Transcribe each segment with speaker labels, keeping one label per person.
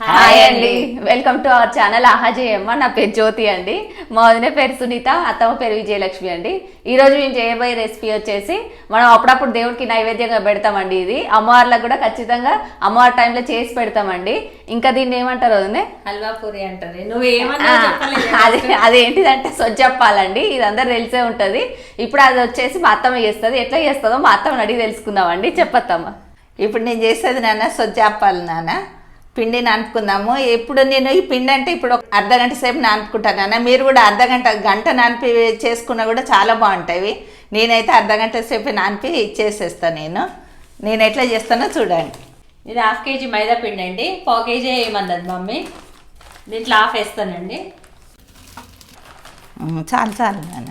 Speaker 1: Hi అండి, welcome to our channel ఆహాజయమ్మ. నా పేరు జ్యోతి అండి. మా వదిన పేరు సునీత, అత్తమ్మ పేరు విజయలక్ష్మి అండి. ఈరోజు మేము చేయబోయే రెసిపీ వచ్చేసి మనం అప్పుడప్పుడు దేవుడికి నైవేద్యంగా పెడతామండి. ఇది అమ్మవార్లకు కూడా ఖచ్చితంగా అమ్మవారి టైంలో చేసి పెడతామండి. ఇంకా దీన్ని ఏమంటారు వదినే?
Speaker 2: హల్వా పూరి అంటారు. నువ్వేమన్నా
Speaker 1: అదేంటిదంటే సొజ్జప్పాలండి. ఇది అందరు తెలిసే ఉంటది. ఇప్పుడు అది వచ్చేసి మా అత్తమ్మ చేస్తుంది. ఎట్లా చేస్తుందో మా అత్తమ్మని అడిగి తెలుసుకుందామండి. చెప్పత్తమ్మ.
Speaker 3: ఇప్పుడు నేను చేసేది నాన్న సొజ్జ అప్పాలు నాన్న. పిండి నానుపుకుందాము. ఇప్పుడు నేను ఈ పిండి అంటే ఇప్పుడు ఒక అర్ధగంట సేపు నానుపుకుంటాను నాన్న. మీరు కూడా గంట నానిపి చేసుకున్నా కూడా చాలా బాగుంటాయి. నేనైతే అర్ధగంట సేపు నానిపి చేసేస్తాను. నేను ఎట్లా చేస్తానో చూడండి.
Speaker 2: ఇది 1/2 kg మైదా పిండి అండి. 1/4 kg వేయమన్నది మమ్మీ. దీంట్లో 1/2 వేస్తానండి.
Speaker 3: చాలు చాలు నాన్న.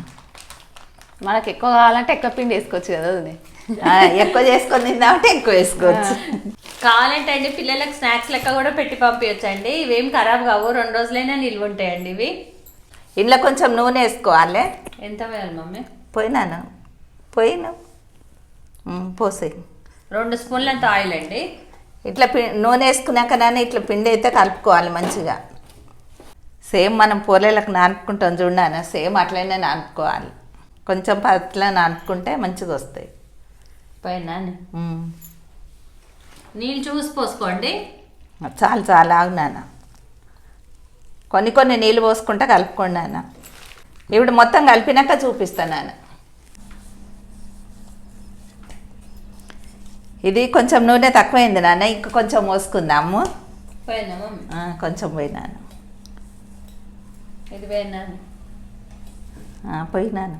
Speaker 1: మనకు ఎక్కువ కావాలంటే ఎక్కువ పిండి వేసుకోవచ్చు కదా వదినే.
Speaker 3: ఎక్కువ చేసుకొని తిందామంటే ఎక్కువ వేసుకోవచ్చు.
Speaker 2: కావాలంటే అండి పిల్లలకు స్నాక్స్ లెక్క కూడా పెట్టి పంపించచ్చు అండి. ఇవేం ఖరాబ్ కావు, 2 రోజులైనా నిల్వ ఉంటాయండి ఇవి.
Speaker 3: ఇంట్లో కొంచెం నూనె వేసుకోవాలి.
Speaker 2: ఎంత వేయాలి మమ్మీ?
Speaker 3: పోయినాను పోసే
Speaker 2: 2 స్పూన్లంత ఆయిల్ అండి.
Speaker 3: ఇట్లా నూనె వేసుకున్నాక నాన్న ఇట్లా పిండి అయితే కలుపుకోవాలి మంచిగా. సేమ్ మనం పూరీలకు నానుపుకుంటాం చూడాను, సేమ్ అట్లనే నానుపుకోవాలి. కొంచెం పట్ల నానుపుకుంటే మంచిగా వస్తాయి.
Speaker 2: పైన నీళ్ళు చూసి పోసుకోండి.
Speaker 3: చాలు చాలు ఆగు నాన్న. కొన్ని నీళ్ళు పోసుకుంటే కలుపుకోండి నాన్న. ఇప్పుడు మొత్తం కలిపినాక చూపిస్తాను నాన్న. ఇది కొంచెం నూనె తక్కువైంది నాన్న, ఇంకా కొంచెం పోసుకుందాము.
Speaker 2: పోయినా
Speaker 3: కొంచెం పోయినాను.
Speaker 2: ఇది పోయినాను.
Speaker 3: పోయినాను.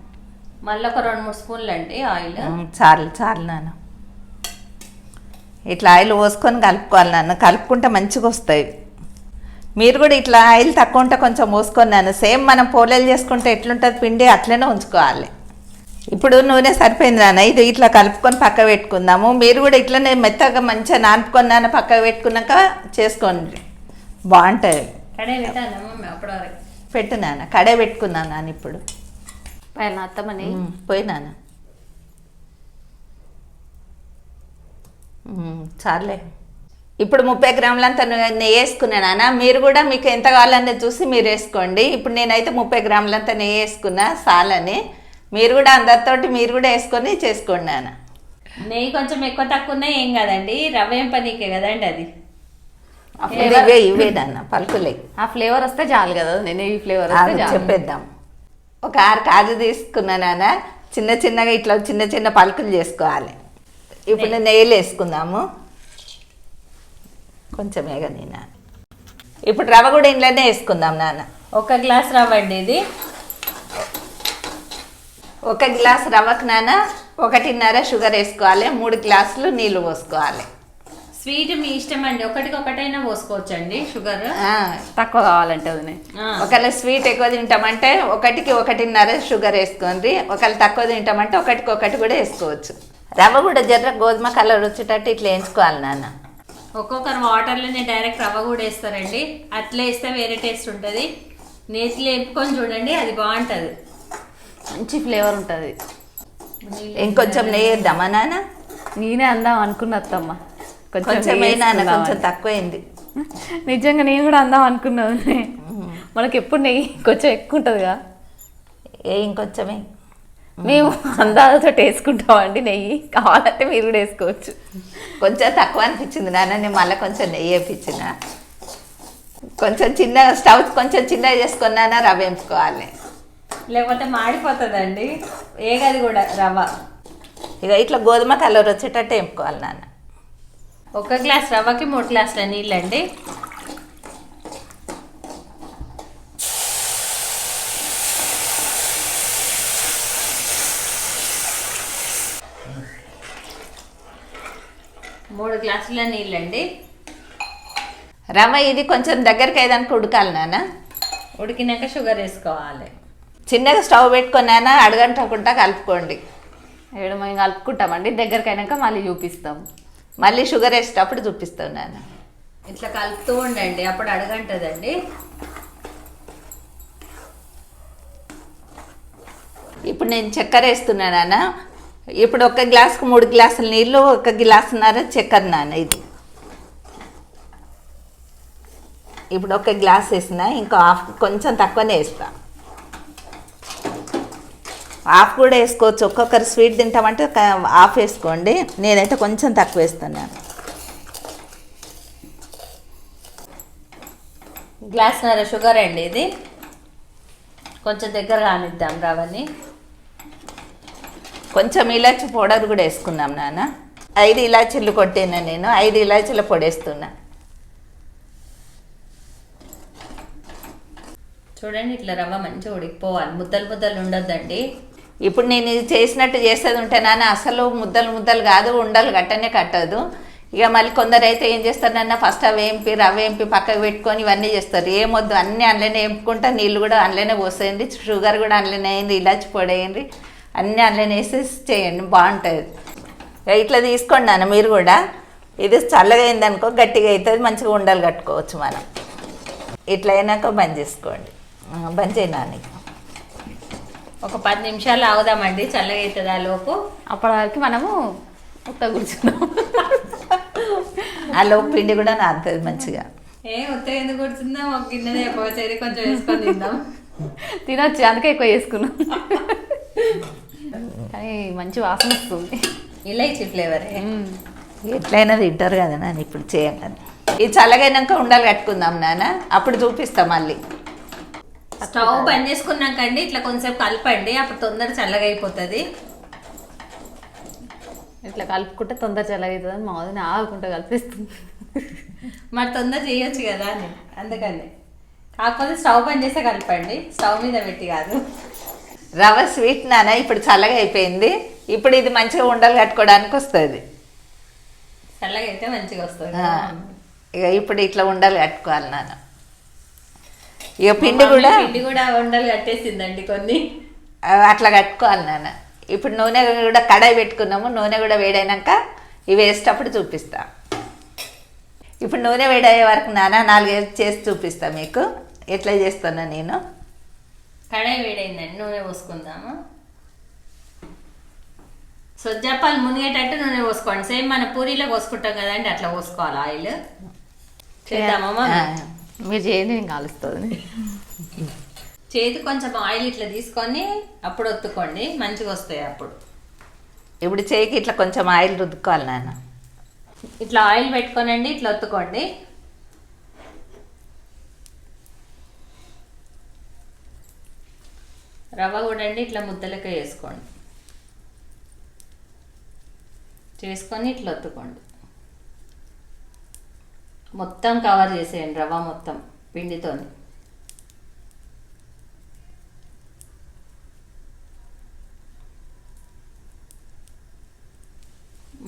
Speaker 2: మళ్ళీ ఒక 2-3 స్పూన్లు అండి ఆయిల్.
Speaker 3: చాలు చాలు నాన్న. ఇట్లా ఆయిల్ పోసుకొని కలుపుకోవాలి నాన్న. కలుపుకుంటే మంచిగా వస్తాయి. మీరు కూడా ఇట్లా ఆయిల్ తక్కువ ఉంటే కొంచెం పోసుకొని నాన్న. సేమ్ మనం పోలేలు చేసుకుంటే ఎట్లుంటుంది పిండి అట్లనే ఉంచుకోవాలి. ఇప్పుడు నూనె సరిపోయింది నాన్న. ఇది ఇట్లా కలుపుకొని పక్క పెట్టుకుందాము. మీరు కూడా ఇట్లనే మెత్తగా మంచిగా నానుపుకొని నాన్న పక్క పెట్టుకున్నాక చేసుకోండి, బాగుంటుంది.
Speaker 2: కడే పెట్టాను మమ్మీ అప్పటి వరకు.
Speaker 3: పెట్టు నాన్న. కడే పెట్టుకున్నాను నాన్న. ఇప్పుడు
Speaker 1: పైన అత్తమ్మని
Speaker 3: పోయినాను. చాలే. ఇప్పుడు 30 గ్రాములంతా నెయ్యి వేసుకున్నాను. మీరు కూడా మీకు ఎంత కావాలనేది చూసి మీరు వేసుకోండి. ఇప్పుడు నేనైతే 30 గ్రాములంతా నెయ్యి వేసుకున్నా చాలని. మీరు కూడా అందరితోటి మీరు కూడా వేసుకొని చేసుకోండి నాన్న.
Speaker 2: నెయ్యి కొంచెం ఎక్కువ తక్కువ ఉన్నా ఏం కాదండి. రవ్వ ఏం పనికే కదండి అది.
Speaker 3: ఇవే నాన్న పలుకులే.
Speaker 1: ఆ ఫ్లేవర్ వస్తే చాలు కదా. నేను ఈ ఫ్లేవర్ వస్తే చాలు.
Speaker 3: చెప్పేద్దాం. ఒక 6 కాజు తీసుకున్నా నాన్న. చిన్నగా ఇట్లా చిన్న పలుకులు చేసుకోవాలి. ఇప్పుడు నెయ్యిలు వేసుకుందాము కొంచెం నేను. ఇప్పుడు రవ్వ కూడా ఇంట్లోనే వేసుకుందాం నాన్న.
Speaker 2: 1 గ్లాస్ రవ్వ అండి ఇది.
Speaker 3: 1 గ్లాస్ రవ్వకు నాన్న 1.5 షుగర్ వేసుకోవాలి. 3 గ్లాసులు నీళ్ళు పోసుకోవాలి.
Speaker 2: స్వీట్ మీ ఇష్టం అండి. ఒకటైనా పోసుకోవచ్చు అండి షుగర్.
Speaker 1: తక్కువ కావాలంటే వదినే.
Speaker 3: ఒకవేళ స్వీట్ ఎక్కువ తింటామంటే 1కి 1.5 షుగర్ వేసుకోండి. ఒకవేళ తక్కువ తింటామంటే 1కి 1 కూడా వేసుకోవచ్చు. రవ్వ కూడా జర్ర గోధుమ కలర్ వచ్చేటట్టు ఇట్లా వేయించుకోవాలి నాన్న.
Speaker 2: ఒక్కొక్కరు వాటర్లోనే డైరెక్ట్ రవ్వ కూడా వేస్తారండి. అట్లా వేస్తే వేరే టేస్ట్ ఉంటుంది. నేతిలో వేపుకొని చూడండి, అది బాగుంటుంది.
Speaker 1: మంచి ఫ్లేవర్ ఉంటుంది.
Speaker 3: ఇంకొంచెం నెయ్యి వేద్దామా నాన్న?
Speaker 1: నేనే అందాం అనుకున్న అత్తమ్మ.
Speaker 3: కొంచెం నాన్న, కొంచెం తక్కువైంది.
Speaker 1: నిజంగా నేను కూడా అందాం అనుకున్నాను. మనకి ఎప్పుడు నెయ్యి కొంచెం ఎక్కువ ఉంటుందిగా.
Speaker 3: ఇంకొంచెమే
Speaker 1: మేము అందాలతో వేసుకుంటామండి నెయ్యి. కావాలంటే మీరు కూడా వేసుకోవచ్చు.
Speaker 3: కొంచెం తక్కువ అనిపించింది నాన్న, నేను మళ్ళీ కొంచెం నెయ్యి వేయించిన. కొంచెం చిన్నగా స్టవ్ కొంచెం చిన్నగా చేసుకున్నానా రవ్వ వేయించుకోవాలి,
Speaker 2: లేకపోతే మాడిపోతుందండి. ఏగది కూడా రవ్వ.
Speaker 3: ఇక ఇట్లా గోధుమ కలర్ వచ్చేటట్టు వేయించుకోవాలి నాన్న.
Speaker 2: 1 గ్లాస్ రవ్వకి 3 గ్లాసుల నీళ్ళండి. మూడు గ్లాసుల నీళ్ళండి.
Speaker 3: రవ్వ ఇది కొంచెం దగ్గరికి అయ్యేదానికి ఉడకాలి నాన్న.
Speaker 2: ఉడికినాక షుగర్ వేసుకోవాలి.
Speaker 3: చిన్నగా స్టవ్ పెట్టుకున్నానా అడగంటకుండా కలుపుకోండి.
Speaker 1: మేము కలుపుకుంటామండి. దగ్గరికి అయినాక మళ్ళీ చూపిస్తాం.
Speaker 3: మళ్ళీ షుగర్ వేసేటప్పుడు చూపిస్తాం నాన్న.
Speaker 2: ఇట్లా కలుపుతూ ఉండండి, అప్పుడు అడగంటదండి.
Speaker 3: ఇప్పుడు నేను చక్కెర వేస్తున్నాను. ఇప్పుడు 1 గ్లాసుకు 3 గ్లాసుల నీళ్ళు, 1 గ్లాసున్నర చక్కెర నాన్న. ఇది ఇప్పుడు ఒక గ్లాస్ వేసిన ఇంకా హాఫ్ కొంచెం తక్కువనే వేస్తా. హాఫ్ కూడా వేసుకోవచ్చు, ఒక్కొక్కరు స్వీట్ తింటామంటే హాఫ్ వేసుకోండి. నేనైతే కొంచెం తక్కువ వేస్తున్నాను.
Speaker 2: గ్లాస్న్నర షుగర్ అండి ఇది. కొంచెం దగ్గర కానిద్దాం రవ్వని.
Speaker 3: కొంచెం ఇలాచి పౌడర్ కూడా వేసుకున్నాం నాన్న. 5 ఇలాచీలు కొట్టినా నేను, 5 ఇలాచీల పొడి వేస్తున్నా.
Speaker 2: చూడండి ఇట్లా రవ్వ మంచిగా ఉడికిపోవాలి, ముద్దలు ముద్దలు ఉండొద్దండి.
Speaker 3: ఇప్పుడు నేను ఇది చేసినట్టు చేసేది ఉంటే నాన్న అసలు ముద్దలు ముద్దలు కాదు, ఉండలు గట్టనే కట్టదు. ఇక మళ్ళీ కొందరు అయితే ఏం చేస్తారు నాన్న, ఫస్ట్ అవి వేంపి రవ్వ వేంపి పక్కకు పెట్టుకొని ఇవన్నీ చేస్తారు. ఏమొద్దు, అన్నీ అందులోనే వేంపుకుంటా, నీళ్ళు కూడా అందులోనే పోసేయండి, షుగర్ కూడా అందులోనే వేయండి, ఇలాచి పొడి వేయండి, అన్నీ అందులోనే వేసేసి చేయండి, బాగుంటుంది. ఇట్లా తీసుకోండి నాన్న మీరు కూడా. ఇది చల్లగా అయిందనుకో గట్టిగా అవుతుంది, మంచిగా ఉండలు కట్టుకోవచ్చు మనం. ఇట్లా అయినాక బంద్ చేసుకోండి, బంద్ చేయనాని.
Speaker 2: ఒక 10 నిమిషాలు ఆగుదామండి, చల్లగా అవుతుంది ఆ లోపు.
Speaker 1: అప్పటి వరకు మనము ఉత్త కూర్చున్నాం.
Speaker 3: ఆ లోపు పిండి కూడా నానుతుంది మంచిగా.
Speaker 2: ఉత్త ఎందుకు కూర్చుందాం, ఒక గిన్నె పోసేది కొంచెం వేసుకొని తిందాం.
Speaker 1: తినొచ్చు, అందుకే ఎక్కువ వేసుకున్నాం. కానీ మంచి వాసన వస్తుంది,
Speaker 2: ఇలాచి ఫ్లేవరే.
Speaker 3: ఎట్లయినా తింటారు కదా నాన్న. ఇప్పుడు చేయండి, ఇది చల్లగైనాక ఉండాలి కట్టుకుందాం నాన్న, అప్పుడు చూపిస్తాం మళ్ళీ.
Speaker 2: స్టవ్ బంద్ చేసుకున్నాకండి ఇట్లా కొంచెంసేపు కలపండి, అప్పుడు తొందర చల్లగా అయిపోతుంది.
Speaker 1: ఇట్లా కలుపుకుంటే తొందర చల్లగవుతుంది అని మా వదిన ఆగుకుంటా కలిపిస్తుంది.
Speaker 2: మరి తొందర చేయొచ్చు కదా అని, అందుకని. కాకపోతే స్టవ్ బంద్ చేస్తే కలపండి, స్టవ్ మీద పెట్టి కాదు.
Speaker 3: రవ్వ స్వీట్ నాన్న ఇప్పుడు చల్లగా అయిపోయింది. ఇప్పుడు ఇది మంచిగా ఉండలు కట్టుకోవడానికి వస్తుంది.
Speaker 2: చల్లగా అయితే మంచిగా వస్తుంది.
Speaker 3: ఇక ఇప్పుడు ఇట్లా ఉండలు కట్టుకోవాలి నాన్న. ఇక పిండి కూడా
Speaker 2: ఉండలు కట్టేసిందండి కొన్ని.
Speaker 3: అట్లా కట్టుకోవాలి నాన్న. ఇప్పుడు నూనె కూడా కడాయి పెట్టుకున్నాము, నూనె కూడా వేడైనాక ఇవి వేసేటప్పుడు చూపిస్తా. ఇప్పుడు నూనె వేడయ్యే వరకు నాన్న 4 చేసి చూపిస్తా మీకు ఎట్లా చేస్తున్నా నేను.
Speaker 2: కడాయి వేడైందండి, నూనె పోసుకుందాము. సొజ్జాపాలు మునిగేటట్టు నూనె పోసుకోండి, సేమ్ మన పూరీలో పోసుకుంటాం కదండి అట్లా పోసుకోవాలి. ఆయిల్ చేద్దామమ్మా,
Speaker 1: మీరు చేయండి, నేను కాలుస్తుంది.
Speaker 2: చేతి కొంచెం ఆయిల్ ఇట్లా తీసుకొని అప్పుడు ఒత్తుకోండి, మంచిగా వస్తాయి అప్పుడు.
Speaker 3: ఇప్పుడు చేయికి ఇట్లా కొంచెం ఆయిల్ రుద్దుకోవాలి నాన్న.
Speaker 2: ఇట్లా ఆయిల్ పెట్టుకోనండి, ఇట్లా ఒత్తుకోండి. రవ్వ కూడా అండి ఇట్లా ముద్దలకే వేసుకోండి, చేసుకొని ఇట్లా ఒత్తుకోండి. మొత్తం కవర్ చేసేయండి రవ్వ మొత్తం పిండితోని.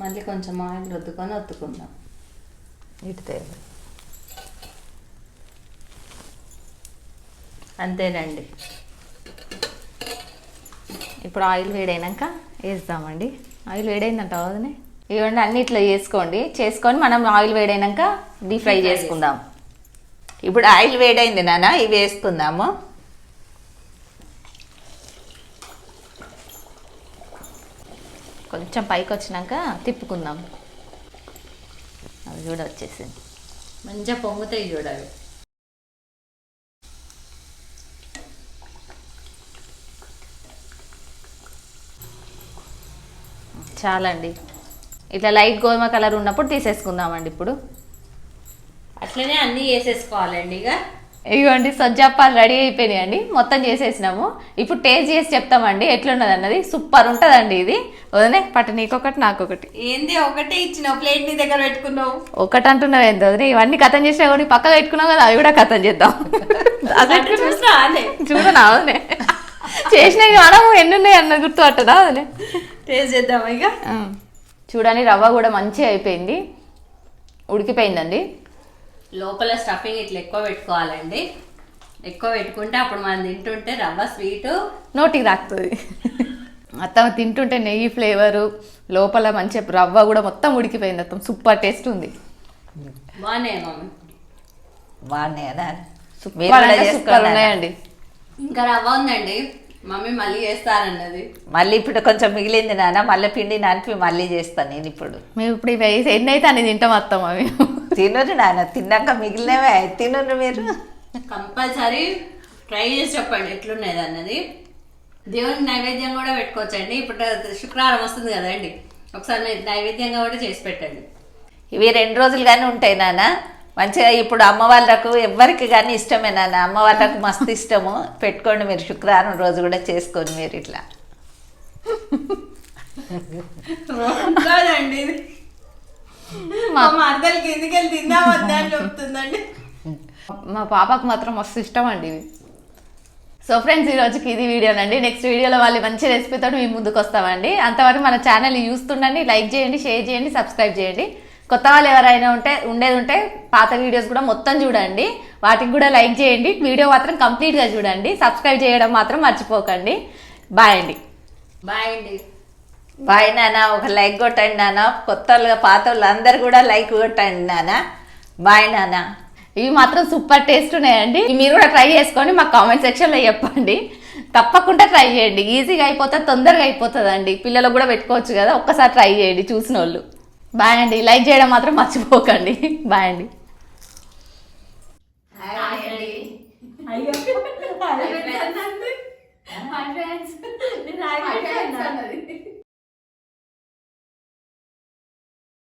Speaker 2: మళ్ళీ కొంచెం ఆయిల్ రుద్దుకొని ఒత్తుకుందాం.
Speaker 3: ఇటు
Speaker 2: అంతేనండి.
Speaker 1: ఇప్పుడు ఆయిల్ వేడైనాక వేస్తామండి. ఆయిల్ వేడైందంట వదినే. ఇవన్నీ అన్ని ఇట్లా చేసుకొని మనం ఆయిల్ వేడైనాక డీప్ ఫ్రై చేసుకుందాం.
Speaker 3: ఇప్పుడు ఆయిల్ వేడైంది నాన్న, ఇవి వేసుకుందాము.
Speaker 1: కొంచెం పైకి వచ్చినాక తిప్పుకుందాం. అవి కూడా వచ్చేసింది,
Speaker 2: మంచిగా పొంగుతాయి చూడాలి.
Speaker 1: చాలండి. ఇట్లా లైట్ గోధుమ కలర్ ఉన్నప్పుడు తీసేసుకుందామండి. ఇప్పుడు
Speaker 2: అట్లనే అన్నీ వేసేసుకోవాలండి.
Speaker 1: ఇదిగోండి సజ్జాప్పాలు రెడీ అయిపోయినాయండి, మొత్తం చేసేసినాము. ఇప్పుడు టేస్ట్ చేసి చెప్తామండి ఎట్లున్నది అన్నది. సూపర్ ఉంటుందండి ఇది. వదినే పట్టు, నీకొకటి నాకొకటి.
Speaker 2: ఏంది ఒకటే ఇచ్చిన ప్లేట్ నీ దగ్గర పెట్టుకున్నావు?
Speaker 1: ఒకటి అంటున్నావు ఏంది వదినే? ఇవన్నీ కథం చేసినా కూడా పక్కన పెట్టుకున్నావు కదా, అవి కూడా కథం చేద్దాం. చూడనా వదినే? చేసినవి మనం ఎన్ని ఉన్నాయి అన్నది గుర్తు పట్టదా వదినే?
Speaker 2: టేస్ట్ చేద్దాం ఇక.
Speaker 1: చూడండి రవ్వ కూడా మంచిగా అయిపోయింది, ఉడికిపోయిందండి.
Speaker 2: లోపల స్టఫింగ్ ఇట్లా ఎక్కువ పెట్టుకోవాలండి. ఎక్కువ పెట్టుకుంటే అప్పుడు మనం తింటుంటే రవ్వ స్వీటు
Speaker 1: నోటికి తాకుతుంది. మొత్తం తింటుంటే నెయ్యి ఫ్లేవరు, లోపల మంచి రవ్వ కూడా మొత్తం ఉడికిపోయింది. మొత్తం సూపర్ టేస్ట్ ఉంది.
Speaker 2: బాగున్నాయి మమ్మీ,
Speaker 3: బాగున్నాయి కదా?
Speaker 1: సూపర్ ఉన్నాయండి.
Speaker 2: ఇంకా రవ్వ ఉందండి, మమ్మీ మళ్ళీ చేస్తానన్నది.
Speaker 3: మళ్ళీ ఇప్పుడు కొంచెం మిగిలింది నాన్న, మళ్ళీ పిండి నానిపి మళ్ళీ చేస్తాను నేను ఇప్పుడు.
Speaker 1: మేము ఇప్పుడు ఇవి ఎన్ని అయితే అని తింటాం వస్తాం అవి.
Speaker 3: తినరు నాన్న, తిన్నాక మిగిలినవే తినరు మీరు.
Speaker 2: కంపల్సరీ ట్రై చేసి చెప్పండి ఎట్లున్నది అన్నది. దేవునికి నైవేద్యం కూడా పెట్టుకోవచ్చండి. ఇప్పుడు శుక్రవారం వస్తుంది కదండి, ఒకసారి నైవేద్యంగా కూడా చేసి పెట్టండి.
Speaker 3: ఇవి 2 రోజులు కానీ ఉంటాయి నాన్న మంచిగా. ఇప్పుడు అమ్మ వాళ్ళకు ఎవ్వరికి కానీ ఇష్టమే నాన్న, అమ్మ వాళ్ళకు మస్తు ఇష్టము. పెట్టుకోండి మీరు, శుక్రవారం రోజు కూడా చేసుకోండి మీరు ఇట్లా.
Speaker 2: కాదండి మా అర్థాలకి ఎందుకెళ్ళి తిందా వద్దా అని చెప్తుందండి.
Speaker 1: మా పాపకు మాత్రం మస్తు ఇష్టం అండి ఇవి. సో ఫ్రెండ్స్, ఈ రోజుకి ఇది వీడియోనండి. నెక్స్ట్ వీడియోలో వాళ్ళు మంచి రెసిపీతో మీ ముందుకు వస్తామండి. అంతవరకు మన ఛానల్ చూస్తుండండి. లైక్ చేయండి, షేర్ చేయండి, సబ్స్క్రైబ్ చేయండి. కొత్త వాళ్ళు ఎవరైనా ఉండేది ఉంటే పాత వీడియోస్ కూడా మొత్తం చూడండి, వాటికి కూడా లైక్ చేయండి. వీడియో మాత్రం కంప్లీట్గా చూడండి, సబ్స్క్రైబ్ చేయడం మాత్రం మర్చిపోకండి. బాయ్ అండి.
Speaker 2: బాయ్ అండి.
Speaker 3: బాయ్ నాన్న. ఒక లైక్ కొట్టండి నాన్న, కొత్త వాళ్ళుగా పాత వాళ్ళు అందరు కూడా లైక్ కొట్టండి నాన్న. బాయ్ నాన్న.
Speaker 1: ఇవి మాత్రం సూపర్ టేస్ట్ ఉన్నాయండి. మీరు కూడా ట్రై చేసుకొని మాకు కామెంట్ సెక్షన్లో చెప్పండి. తప్పకుండా ట్రై చేయండి, ఈజీగా అయిపోతుంది, తొందరగా అయిపోతుంది అండి. పిల్లలకు కూడా పెట్టుకోవచ్చు కదా, ఒక్కసారి ట్రై చేయండి చూసిన వాళ్ళు. బాయ్ అండి. లైక్ చేయడం మాత్రం మర్చిపోకండి. బాయ్ అండి.
Speaker 2: అయ్యో